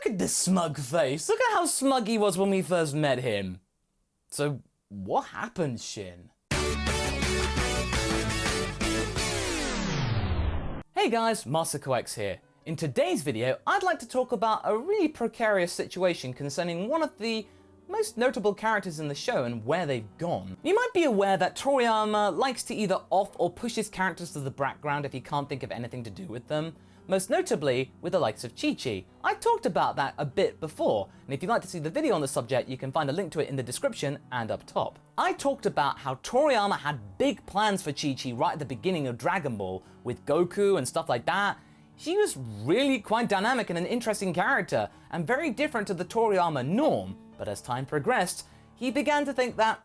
Look at this smug face. Look at how smug he was when we first met him. So, what happened, Shin? Hey guys, MasakoX here. In today's video, I'd like to talk about a really precarious situation concerning one of the most notable characters in the show and where they've gone. You might be aware that Toriyama likes to either off or push his characters to the background if he can't think of anything to do with them, most notably with the likes of Chi-Chi. I talked about that a bit before, and if you'd like to see the video on the subject, you can find a link to it in the description and up top. I talked about how Toriyama had big plans for Chi-Chi right at the beginning of Dragon Ball, with Goku and stuff like that. She was really quite dynamic and an interesting character, and very different to the Toriyama norm, but as time progressed, he began to think that,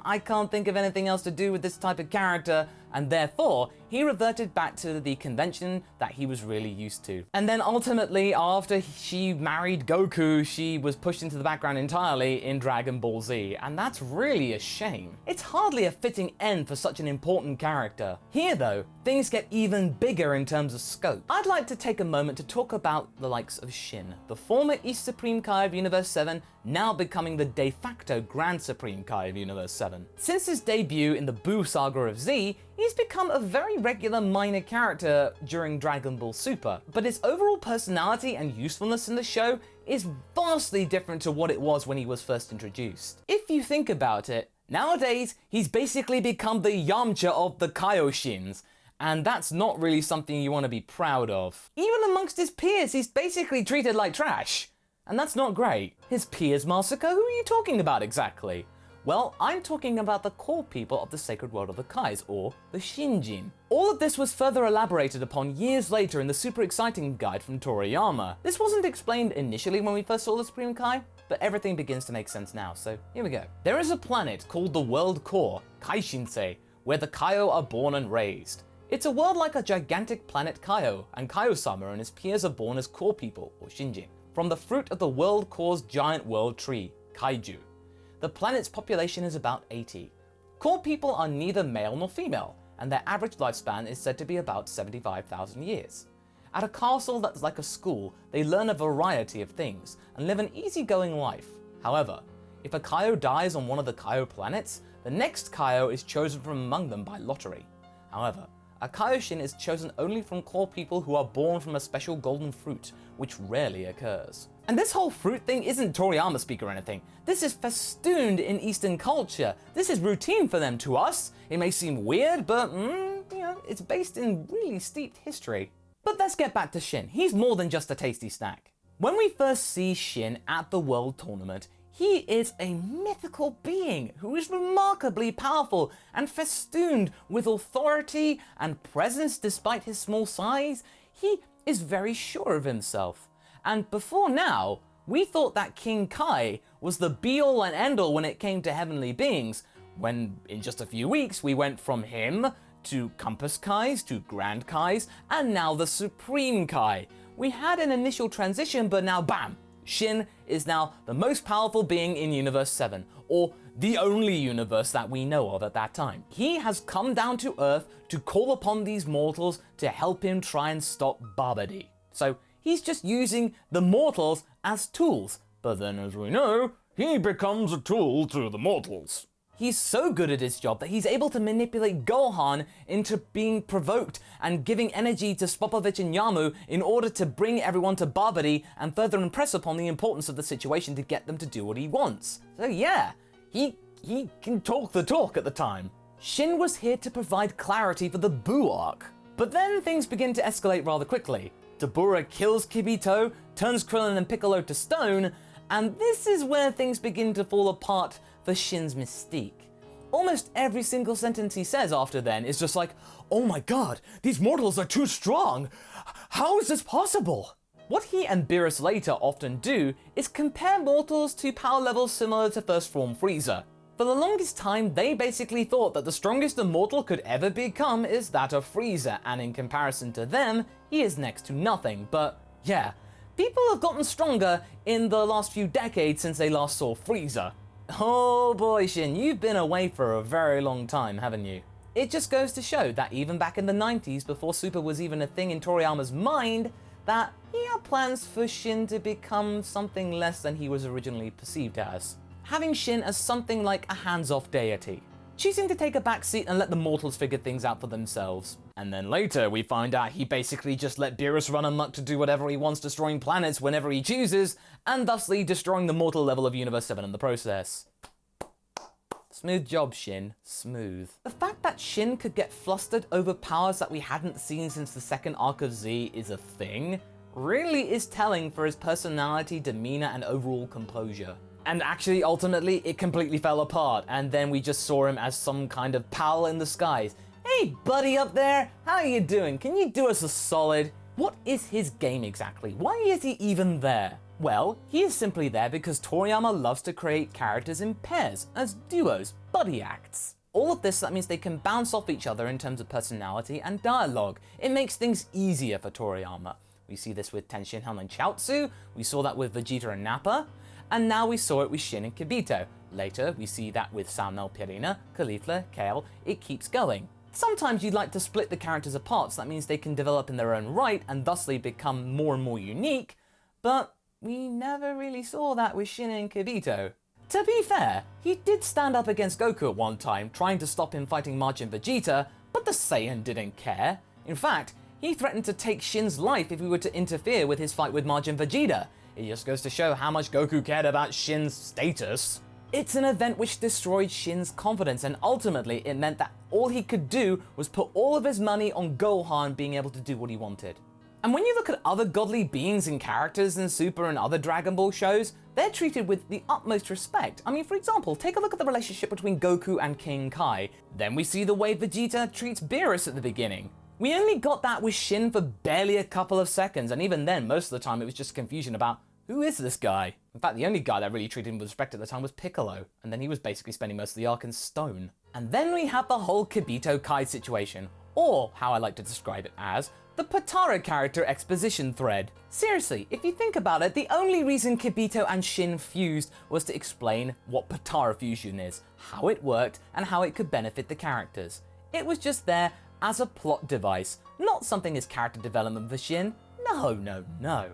I can't think of anything else to do with this type of character, and therefore, he reverted back to the convention that he was really used to. And then ultimately, after she married Goku, she was pushed into the background entirely in Dragon Ball Z, and that's really a shame. It's hardly a fitting end for such an important character. Here though, things get even bigger in terms of scope. I'd like to take a moment to talk about the likes of Shin, the former East Supreme Kai of Universe 7, now becoming the de facto Grand Supreme Kai of Universe 7. Since his debut in the Buu Saga of Z, he's become a very regular minor character during Dragon Ball Super, but his overall personality and usefulness in the show is vastly different to what it was when he was first introduced. If you think about it, nowadays he's basically become the Yamcha of the Kaioshins, and that's not really something you want to be proud of. Even amongst his peers, he's basically treated like trash, and that's not great. His peers, Masako? Who are you talking about exactly? Well, I'm talking about the core people of the sacred world of the Kais, or the Shinjin. All of this was further elaborated upon years later in the super exciting guide from Toriyama. This wasn't explained initially when we first saw the Supreme Kai, but everything begins to make sense now, so here we go. There is a planet called the World Core, Kaishinsei, where the Kaio are born and raised. It's a world like a gigantic planet Kaio, and Kaio-sama and his peers are born as core people, or Shinjin, from the fruit of the World Core's giant world tree, Kaiju. The planet's population is about 80. Core people are neither male nor female, and their average lifespan is said to be about 75,000 years. At a castle that's like a school, they learn a variety of things and live an easygoing life. However, if a Kaio dies on one of the Kaio planets, the next Kaio is chosen from among them by lottery. However, a Kaioshin is chosen only from core people who are born from a special golden fruit, which rarely occurs. And this whole fruit thing isn't Toriyama speak or anything. This is festooned in Eastern culture. This is routine for them. To us, it may seem weird, but it's based in really steeped history. But let's get back to Shin. He's more than just a tasty snack. When we first see Shin at the World Tournament, he is a mythical being who is remarkably powerful and festooned with authority and presence despite his small size. He is very sure of himself. And before now, we thought that King Kai was the be-all and end-all when it came to heavenly beings, when in just a few weeks we went from him to Compass Kais to Grand Kais, and now the Supreme Kai. We had an initial transition, but now bam! Shin is now the most powerful being in Universe 7, or the only universe that we know of at that time. He has come down to Earth to call upon these mortals to help him try and stop Babidi. So he's just using the mortals as tools, but then as we know, he becomes a tool to the mortals. He's so good at his job that he's able to manipulate Gohan into being provoked and giving energy to Spopovich and Yamu in order to bring everyone to Babidi and further impress upon the importance of the situation to get them to do what he wants. So yeah, he can talk the talk at the time. Shin was here to provide clarity for the Buu arc. But then things begin to escalate rather quickly. Dabura kills Kibito, turns Krillin and Piccolo to stone, and this is where things begin to fall apart for Shin's mystique. Almost every single sentence he says after then is just like, "Oh my god, these mortals are too strong! How is this possible?" What he and Beerus later often do is compare mortals to power levels similar to First Form Frieza. For the longest time, they basically thought that the strongest a mortal could ever become is that of Frieza, and in comparison to them, he is next to nothing. But yeah, people have gotten stronger in the last few decades since they last saw Frieza. Oh boy, Shin, you've been away for a very long time, haven't you? It just goes to show that even back in the 90s, before Super was even a thing in Toriyama's mind, that he had plans for Shin to become something less than he was originally perceived as. Having Shin as something like a hands-off deity, choosing to take a backseat and let the mortals figure things out for themselves. And then later we find out he basically just let Beerus run amok to do whatever he wants, destroying planets whenever he chooses, and thusly destroying the mortal level of Universe 7 in the process. Smooth job, Shin. Smooth. The fact that Shin could get flustered over powers that we hadn't seen since the second arc of Z is a thing really is telling for his personality, demeanor, and overall composure. And actually, ultimately, it completely fell apart, and then we just saw him as some kind of pal in the skies. Hey, buddy up there, how you doing? Can you do us a solid? What is his game exactly? Why is he even there? Well, he is simply there because Toriyama loves to create characters in pairs, as duos, buddy acts. All of this, that means they can bounce off each other in terms of personality and dialogue. It makes things easier for Toriyama. We see this with Tenshinhan and Chaozu, we saw that with Vegeta and Nappa, and now we saw it with Shin and Kibito. Later, we see that with Samnel, Pirina, Caulifla, Kale, it keeps going. Sometimes you'd like to split the characters apart, so that means they can develop in their own right and thusly become more and more unique, but we never really saw that with Shin and Kibito. To be fair, he did stand up against Goku at one time, trying to stop him fighting Majin Vegeta, but the Saiyan didn't care. In fact, he threatened to take Shin's life if he were to interfere with his fight with Majin Vegeta. It just goes to show how much Goku cared about Shin's status. It's an event which destroyed Shin's confidence, and ultimately it meant that all he could do was put all of his money on Gohan being able to do what he wanted. And when you look at other godly beings and characters in Super and other Dragon Ball shows, they're treated with the utmost respect. I mean, for example, take a look at the relationship between Goku and King Kai. Then we see the way Vegeta treats Beerus at the beginning. We only got that with Shin for barely a couple of seconds, and even then, most of the time it was just confusion about who is this guy? In fact, the only guy that really treated him with respect at the time was Piccolo, and then he was basically spending most of the arc in stone. And then we have the whole Kibito Kai situation, or how I like to describe it as, the Potara character exposition thread. Seriously, if you think about it, the only reason Kibito and Shin fused was to explain what Potara fusion is, how it worked, and how it could benefit the characters. It was just there as a plot device, not something as character development for Shin. No, no, no.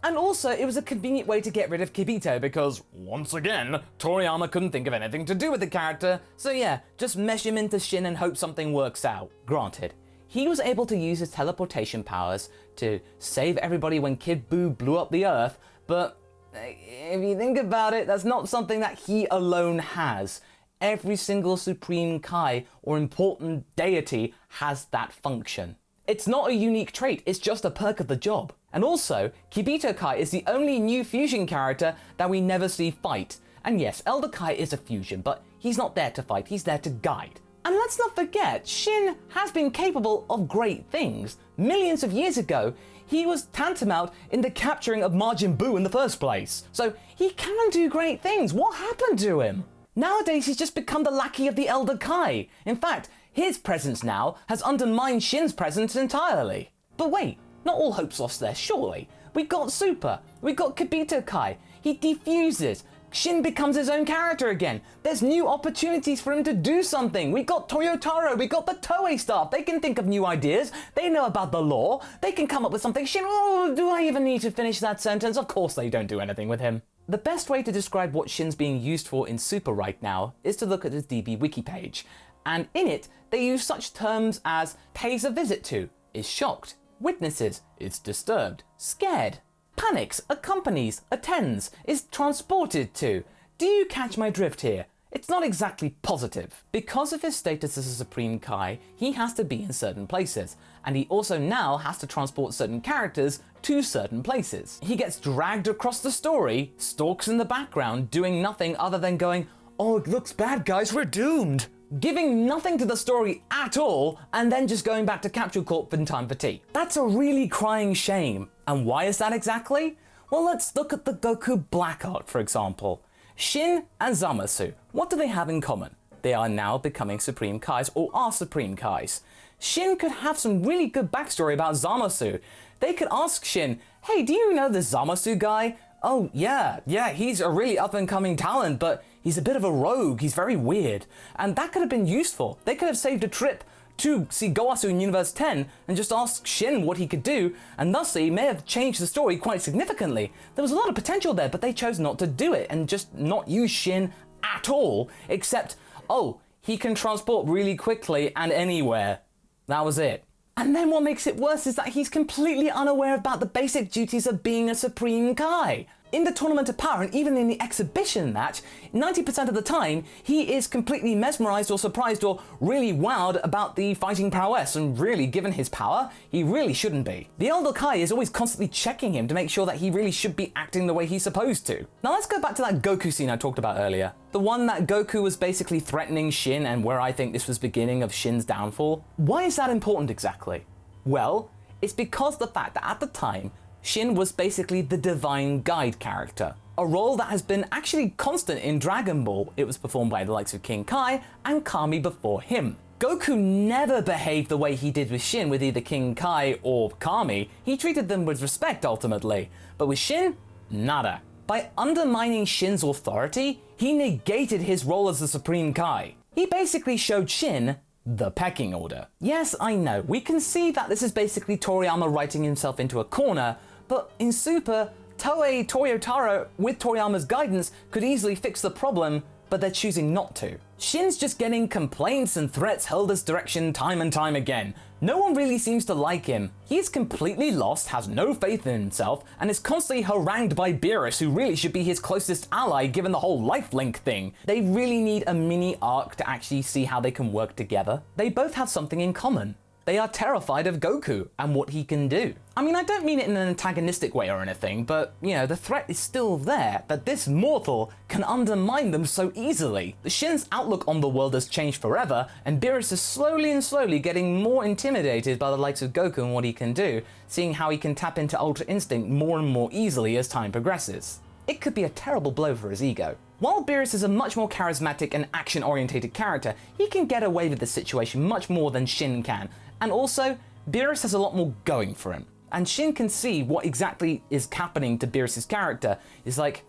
And also, it was a convenient way to get rid of Kibito because, once again, Toriyama couldn't think of anything to do with the character, so yeah, just mesh him into Shin and hope something works out. Granted, he was able to use his teleportation powers to save everybody when Kid Buu blew up the Earth, but if you think about it, that's not something that he alone has. Every single Supreme Kai or important deity has that function. It's not a unique trait, it's just a perk of the job. And also, Kibito Kai is the only new fusion character that we never see fight. And yes, Elder Kai is a fusion, but he's not there to fight, he's there to guide. And let's not forget, Shin has been capable of great things. Millions of years ago, he was tantamount in the capturing of Majin Buu in the first place. So he can do great things. What happened to him? Nowadays, he's just become the lackey of the Elder Kai. In fact, his presence now has undermined Shin's presence entirely. But wait, not all hope's lost there, surely. We got Super, we got Kibito Kai, he defuses, Shin becomes his own character again. There's new opportunities for him to do something. We got Toyotaro, we got the Toei staff, they can think of new ideas, they know about the lore, they can come up with something. Shin, oh, do I even need to finish that sentence? Of course they don't do anything with him. The best way to describe what Shin's being used for in Super right now is to look at his DB wiki page. And in it, they use such terms as pays a visit to, is shocked, witnesses, is disturbed, scared, panics, accompanies, attends, is transported to. Do you catch my drift here? It's not exactly positive. Because of his status as a Supreme Kai, he has to be in certain places, and he also now has to transport certain characters to certain places. He gets dragged across the story, stalks in the background, doing nothing other than going, "Oh, it looks bad guys, we're doomed." Giving nothing to the story at all, and then just going back to Capsule Corp in time for tea. That's a really crying shame. And why is that exactly? Well, let's look at the Goku Black Art, for example. Shin and Zamasu, what do they have in common? They are now becoming Supreme Kais, or are Supreme Kais. Shin could have some really good backstory about Zamasu. They could ask Shin, "Hey, do you know this Zamasu guy? Oh, yeah, he's a really up-and-coming talent, but he's a bit of a rogue, he's very weird." And that could have been useful. They could have saved a trip to see Goasu in Universe 10 and just ask Shin what he could do, and thusly may have changed the story quite significantly. There was a lot of potential there, but they chose not to do it and just not use Shin at all, except, oh, he can transport really quickly and anywhere. That was it. And then what makes it worse is that he's completely unaware about the basic duties of being a Supreme Kai. In the Tournament of Power, and even in the exhibition match, 90% of the time, he is completely mesmerized or surprised or really wowed about the fighting prowess, and really, given his power, he really shouldn't be. The Elder Kai is always constantly checking him to make sure that he really should be acting the way he's supposed to. Now let's go back to that Goku scene I talked about earlier. The one that Goku was basically threatening Shin, and where I think this was beginning of Shin's downfall. Why is that important exactly? Well, it's because the fact that at the time, Shin was basically the divine guide character, a role that has been actually constant in Dragon Ball. It was performed by the likes of King Kai and Kami before him. Goku never behaved the way he did with Shin with either King Kai or Kami. He treated them with respect ultimately, but with Shin, nada. By undermining Shin's authority, he negated his role as the Supreme Kai. He basically showed Shin the pecking order. Yes, I know, we can see that this is basically Toriyama writing himself into a corner, but in Super, Toei Toyotaro, with Toriyama's guidance, could easily fix the problem, but they're choosing not to. Shin's just getting complaints and threats hurled his direction time and time again. No one really seems to like him. He's completely lost, has no faith in himself, and is constantly harangued by Beerus, who really should be his closest ally given the whole lifelink thing. They really need a mini arc to actually see how they can work together. They both have something in common. They are terrified of Goku and what he can do. I mean, I don't mean it in an antagonistic way or anything, but, you know, the threat is still there, that this mortal can undermine them so easily. The Shin's outlook on the world has changed forever, and Beerus is slowly and slowly getting more intimidated by the likes of Goku and what he can do, seeing how he can tap into Ultra Instinct more and more easily as time progresses. It could be a terrible blow for his ego. While Beerus is a much more charismatic and action-orientated character, he can get away with this situation much more than Shin can. And also, Beerus has a lot more going for him. And Shin can see what exactly is happening to Beerus' character. It's like,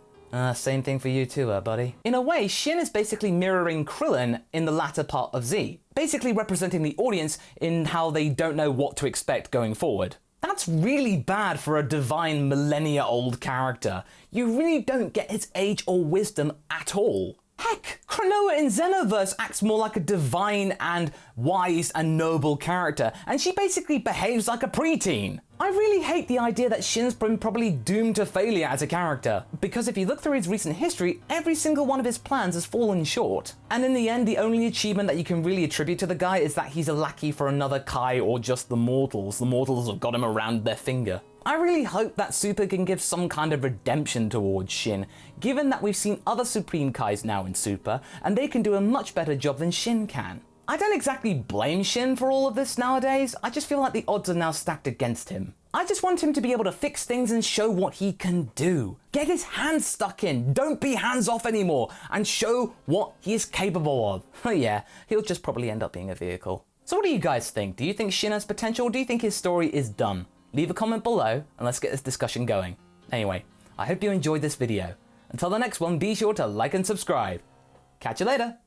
same thing for you too, buddy. In a way, Shin is basically mirroring Krillin in the latter part of Z, basically representing the audience in how they don't know what to expect going forward. That's really bad for a divine millennia-old character. You really don't get his age or wisdom at all. Heck, Cronoa in Xenoverse acts more like a divine and wise and noble character, and she basically behaves like a preteen. I really hate the idea that Shin's been probably doomed to failure as a character, because if you look through his recent history, every single one of his plans has fallen short. And in the end, the only achievement that you can really attribute to the guy is that he's a lackey for another Kai or just the mortals. The mortals have got him around their finger. I really hope that Super can give some kind of redemption towards Shin, given that we've seen other Supreme Kais now in Super, and they can do a much better job than Shin can. I don't exactly blame Shin for all of this nowadays, I just feel like the odds are now stacked against him. I just want him to be able to fix things and show what he can do. Get his hands stuck in, don't be hands off anymore, and show what he is capable of. Oh yeah, he'll just probably end up being a vehicle. So what do you guys think? Do you think Shin has potential, or do you think his story is done? Leave a comment below and let's get this discussion going. Anyway, I hope you enjoyed this video. Until the next one, be sure to like and subscribe. Catch you later.